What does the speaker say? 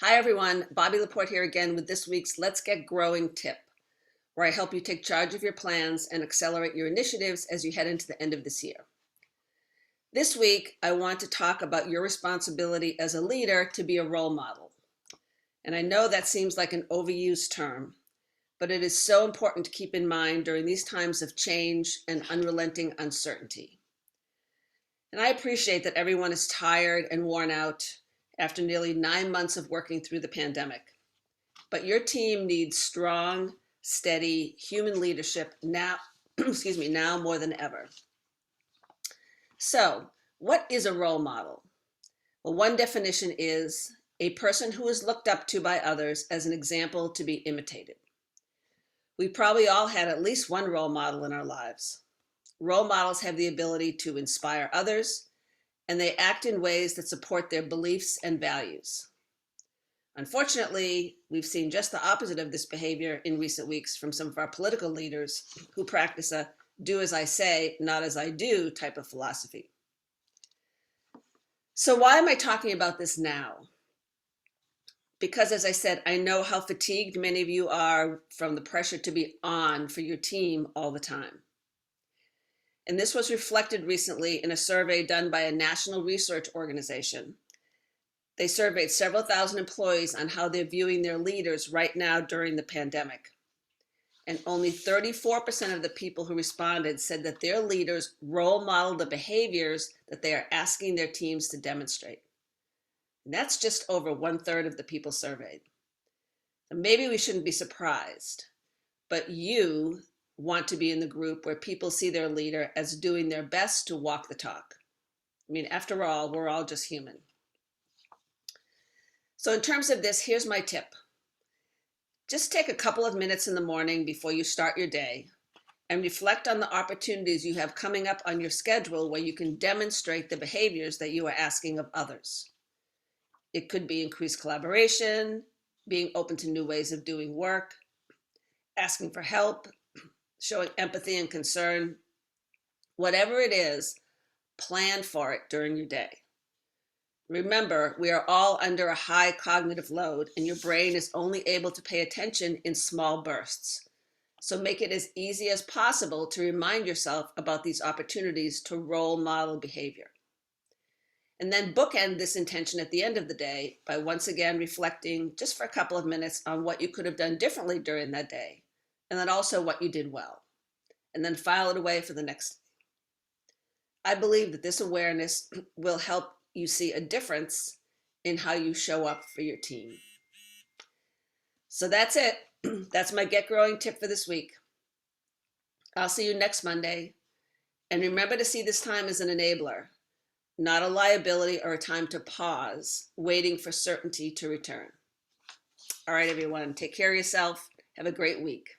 Hi everyone, Bobbie LaPorte here again with this week's Let's Get Growing tip, where I help you take charge of your plans and accelerate your initiatives as you head into the end of this year. This week, I want to talk about your responsibility as a leader to be a role model. And I know that seems like an overused term, but it is so important to keep in mind during these times of change and unrelenting uncertainty. And I appreciate that everyone is tired and worn out after nearly 9 months of working through the pandemic. But your team needs strong, steady human leadership now, now more than ever. So, what is a role model? Well, one definition is a person who is looked up to by others as an example to be imitated. We probably all had at least one role model in our lives. Role models have the ability to inspire others, and they act in ways that support their beliefs and values. Unfortunately, we've seen just the opposite of this behavior in recent weeks from some of our political leaders who practice a do as I say, not as I do type of philosophy. So why am I talking about this now? Because as I said, I know how fatigued many of you are from the pressure to be on for your team all the time. And this was reflected recently in a survey done by a national research organization. They surveyed several thousand employees on how they're viewing their leaders right now during the pandemic. And only 34% of the people who responded said that their leaders role model the behaviors that they are asking their teams to demonstrate. And that's just over 1/3 of the people surveyed. And maybe we shouldn't be surprised, but you want to be in the group where people see their leader as doing their best to walk the talk. I mean, after all, we're all just human. So in terms of this, here's my tip. Just take a couple of minutes in the morning before you start your day and reflect on the opportunities you have coming up on your schedule where you can demonstrate the behaviors that you are asking of others. It could be increased collaboration, being open to new ways of doing work, asking for help, showing empathy and concern. Whatever it is, plan for it during your day. Remember, we are all under a high cognitive load, and your brain is only able to pay attention in small bursts. So make it as easy as possible to remind yourself about these opportunities to role model behavior. And then bookend this intention at the end of the day by once again reflecting just for a couple of minutes on what you could have done differently during that day, and then also what you did well, and then file it away for the next day. I believe that this awareness will help you see a difference in how you show up for your team. So that's it. That's my Get Growing tip for this week. I'll see you next Monday. And remember to see this time as an enabler, not a liability or a time to pause, waiting for certainty to return. All right, everyone, take care of yourself. Have a great week.